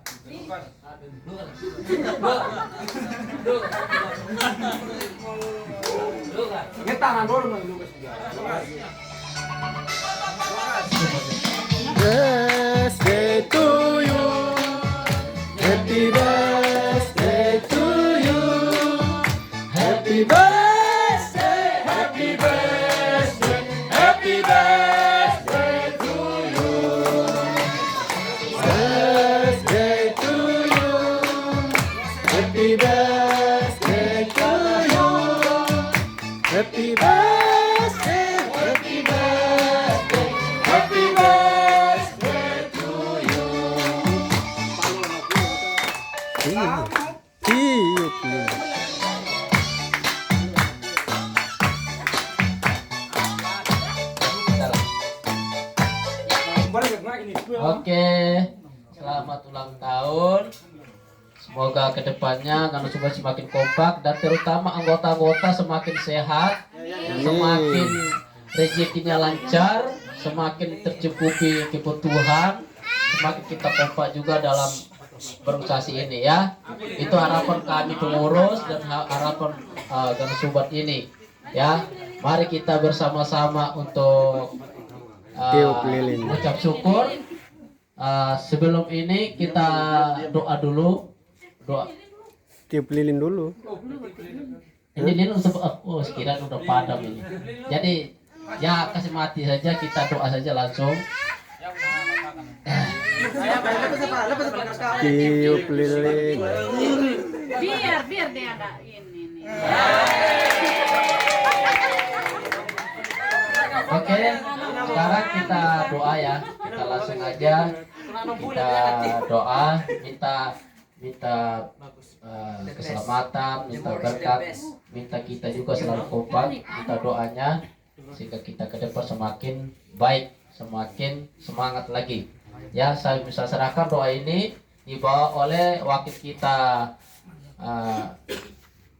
Birthday to you. Happy birthday to you. Happy birthday, happy birthday, happy birthday Happy birthday, happy birthday, happy birthday to you. Tiup lilin. Oke, selamat ulang tahun. Semoga kedepannya karena sudah semakin kompak dan terutama anggota-anggota semakin sehat, semakin rezekinya lancar, semakin tercukupi kebutuhan, semakin kita kompak juga dalam berorganisasi ini ya. Itu harapan kami pengurus dan harapan Gang Sobat ini ya. Mari kita bersama-sama untuk Tiup lilin. ucap syukur. Sebelum ini kita doa dulu. Doa. Tiup lilin dulu. Ini lilin sekiranya udah padam ini. Jadi ya kasih mati saja, kita doa saja langsung. Tiup lilin. Biar dia ada ini nih. Oke, sekarang kita doa ya. Kita langsung aja. Kita doa, minta keselamatan, minta berkat, minta kita juga selalu kompak, minta doanya sehingga kita ke depan semakin baik, semakin semangat lagi. Ya, saya bisa serahkan doa ini dibawa oleh wakil kita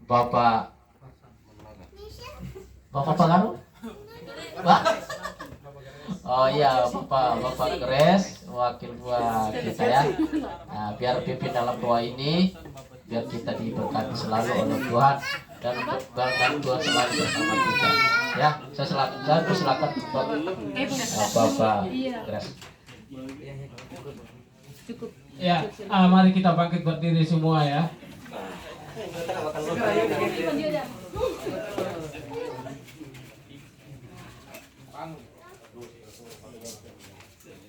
Bapak Pengaruh. Oh iya, Bapak Gres, wakil buat kita ya. Nah, biar pimpin dalam doa ini, biar kita diberkati selalu oleh Tuhan dan berkat Tuhan selalu bersama kita. Ya, saya persilakan buat Bapak Gres. Ya, mari kita bangkit berdiri semua ya.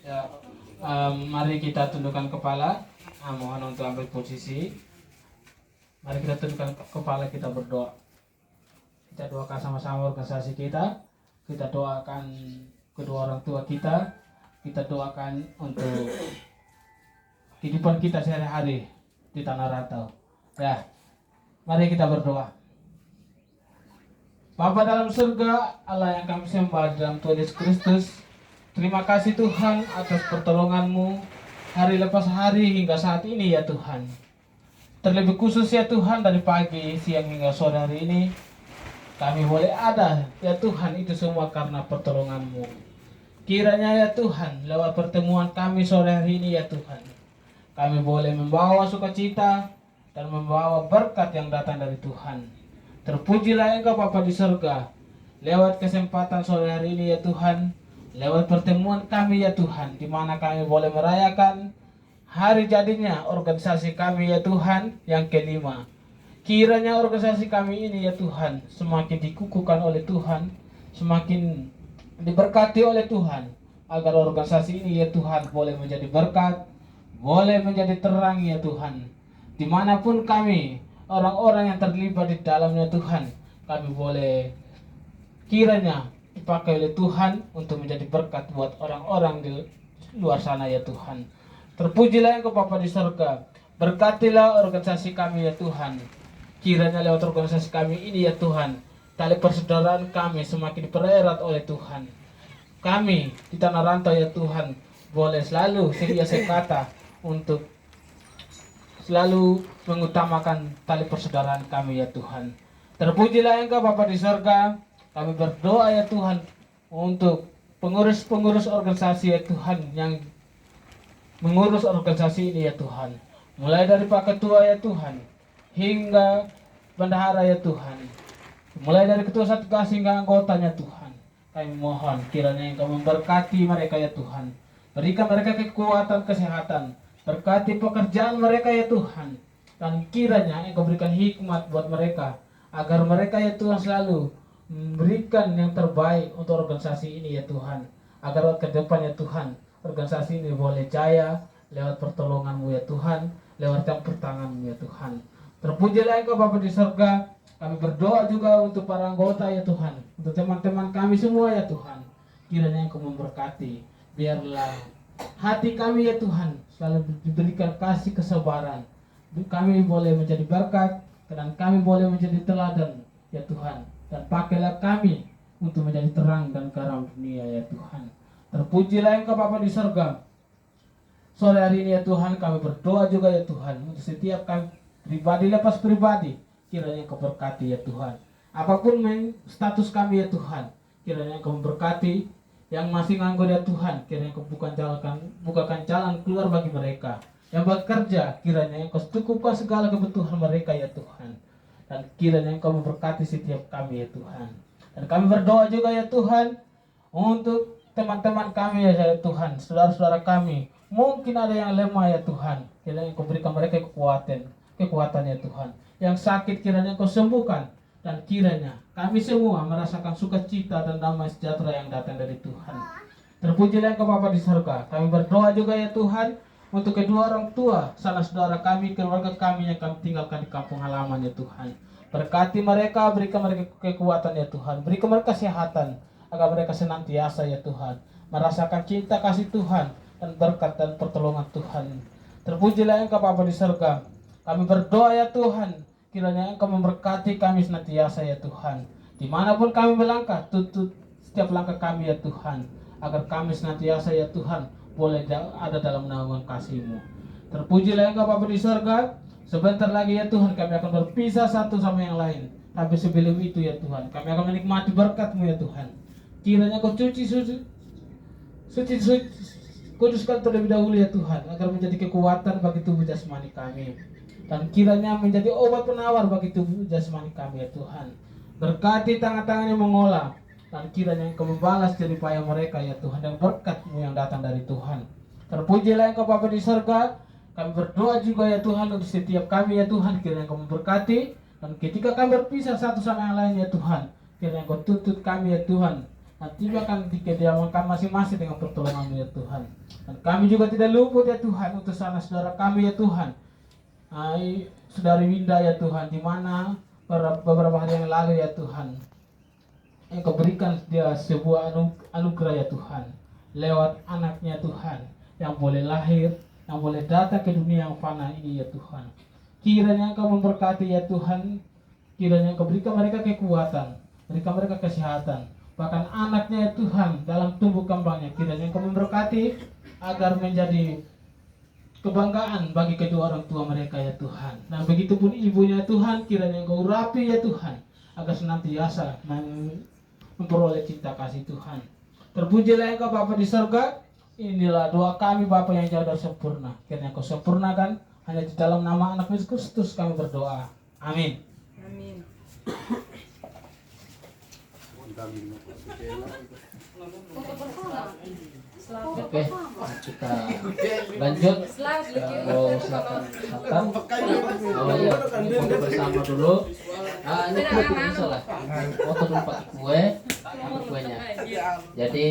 Ya, mari kita tundukkan kepala. Mohon untuk ambil posisi. Mari kita tundukkan kepala, kita berdoa. Kita doakan sama-sama organisasi kita. Kita doakan kedua orang tua kita. Kita doakan untuk kehidupan kita sehari-hari di tanah rantau. Ya, mari kita berdoa. Bapa dalam surga, Allah yang kami sembah dalam Tuhan Yesus Kristus, terima kasih Tuhan atas pertolongan-Mu hari lepas hari hingga saat ini ya Tuhan. Terlebih khusus ya Tuhan dari pagi, siang hingga sore hari ini kami boleh ada ya Tuhan, itu semua karena pertolongan-Mu. Kiranya ya Tuhan lewat pertemuan kami sore hari ini ya Tuhan, kami boleh membawa sukacita dan membawa berkat yang datang dari Tuhan. Terpujilah Engkau Bapa di surga, lewat kesempatan sore hari ini ya Tuhan, lewat pertemuan kami ya Tuhan, di mana kami boleh merayakan hari jadinya organisasi kami ya Tuhan yang kelima. Kiranya organisasi kami ini ya Tuhan semakin dikukuhkan oleh Tuhan, semakin diberkati oleh Tuhan, agar organisasi ini ya Tuhan boleh menjadi berkat, boleh menjadi terang ya Tuhan. Dimanapun kami, orang-orang yang terlibat di dalamnya Tuhan, kami boleh kiranya dipakai oleh Tuhan untuk menjadi berkat buat orang-orang di luar sana ya Tuhan. Terpujilah Engkau Bapa di surga, berkatilah organisasi kami ya Tuhan. Kiranya lewat organisasi kami ini ya Tuhan, tali persaudaraan kami semakin dipererat oleh Tuhan. Kami di tanah rantau ya Tuhan boleh selalu sedia sekata untuk selalu mengutamakan tali persaudaraan kami ya Tuhan. Terpujilah Engkau Bapa di surga. Kami berdoa ya Tuhan untuk pengurus-pengurus organisasi ya Tuhan yang mengurus organisasi ini ya Tuhan. Mulai dari Pak Ketua ya Tuhan hingga bendahara ya Tuhan. Mulai dari ketua satgas hingga anggotanya Tuhan. Kami mohon kiranya Engkau memberkati mereka ya Tuhan. Berikan mereka kekuatan, kesehatan. Berkati pekerjaan mereka ya Tuhan. Dan kiranya Engkau berikan hikmat buat mereka, agar mereka ya Tuhan selalu memberikan yang terbaik untuk organisasi ini ya Tuhan. Agar ke depan ya Tuhan, organisasi ini boleh jaya lewat pertolongan-Mu ya Tuhan, lewat campur tangan-Mu ya Tuhan. Terpujilah Engkau Bapa di surga. Kami berdoa juga untuk para anggota ya Tuhan, untuk teman-teman kami semua ya Tuhan. Kiranya Engkau memberkati. Biarlah hati kami ya Tuhan selalu diberikan kasih kesabaran. Kami boleh menjadi berkat dan kami boleh menjadi teladan ya Tuhan. Dan pakailah kami untuk menjadi terang dan garam dunia ya Tuhan. Terpujilah Engkau Bapa di surga. Sore hari ini ya Tuhan kami berdoa juga ya Tuhan untuk setiap kami pribadi lepas pribadi. Kiranya Engkau berkati ya Tuhan. Apapun status kami ya Tuhan, kiranya Engkau memberkati. Yang masih nganggur ya Tuhan, kiranya Engkau bukakan jalan keluar bagi mereka. Yang bekerja, kiranya Engkau cukupkan segala kebutuhan mereka ya Tuhan. Dan kiranya Engkau memberkati setiap kami ya Tuhan. Dan kami berdoa juga ya Tuhan untuk teman-teman kami ya Tuhan, saudara-saudara kami. Mungkin ada yang lemah ya Tuhan, kiranya Engkau berikan mereka kekuatan ya Tuhan. Yang sakit kiranya Engkau sembuhkan. Dan kiranya kami semua merasakan sukacita dan damai sejahtera yang datang dari Tuhan. Terpujilah Engkau Bapa di surga. Kami berdoa juga ya Tuhan untuk kedua orang tua, sanak saudara kami, keluarga kami yang kami tinggalkan di kampung halaman ya Tuhan. Berkati mereka, berikan mereka kekuatan ya Tuhan. Berikan mereka kesehatan agar mereka senantiasa ya Tuhan merasakan cinta kasih Tuhan dan berkat dan pertolongan Tuhan. Terpujilah Engkau Bapa di surga. Kami berdoa ya Tuhan, kiranya Engkau memberkati kami senantiasa ya Tuhan. Dimanapun kami melangkah, tuntut setiap langkah kami ya Tuhan, agar kami senantiasa ya Tuhan boleh ada dalam naungan kasih-Mu. Terpujilah Engkau Bapa di surga. Sebentar lagi ya Tuhan kami akan berpisah satu sama yang lain. Tapi sebelum itu ya Tuhan, kami akan menikmati berkat-Mu ya Tuhan. Kiranya Kau suci, kuduskan terlebih dahulu ya Tuhan, agar menjadi kekuatan bagi tubuh jasmani kami. Dan kiranya menjadi obat penawar bagi tubuh jasmani kami ya Tuhan. Berkati tangan-tangan yang mengolah, dan kiranya Engkau membalas jerih payah mereka ya Tuhan, dan berkat-Mu yang datang dari Tuhan. Terpujilah Engkau Bapa di surga. Kami berdoa juga ya Tuhan untuk setiap kami ya Tuhan, kiranya Engkau memberkati. Dan ketika kami berpisah satu sama yang lain ya Tuhan, kiranya Engkau tuntut kami ya Tuhan, dan tibakan di kediaman kami masing-masing dengan pertolongan-Mu ya Tuhan. Dan kami juga tidak luput ya Tuhan untuk sanak saudara kami ya Tuhan, Saudari Winda ya Tuhan, di mana beberapa hari yang lalu ya Tuhan Engkau berikan dia sebuah anugerah ya Tuhan, lewat anaknya Tuhan yang boleh lahir, yang boleh datang ke dunia yang fana ini ya Tuhan. Kiranya Engkau memberkati ya Tuhan, kiranya Engkau berikan mereka kekuatan, berikan mereka kesehatan, bahkan anaknya ya Tuhan dalam tumbuh kembangnya, kiranya Engkau memberkati agar menjadi kebanggaan bagi kedua orang tua mereka ya Tuhan. Dan begitu pun ibunya Tuhan, kiranya Engkau urapi ya Tuhan, agar senantiasa memperoleh cinta kasih Tuhan. Terpujilah Engkau Bapa di surga. Inilah doa kami Bapa yang jauh dari sempurna. Kiranya Engkau sempurnakan, hanya di dalam nama anak Yesus Kristus kami berdoa. Amin. Amin. Oke, kita lanjut. Silakan Satan. Oh iya, ini foto bersama dulu. Ini kue bisa lah. Foto dulu pakai kue, kuenya. Jadi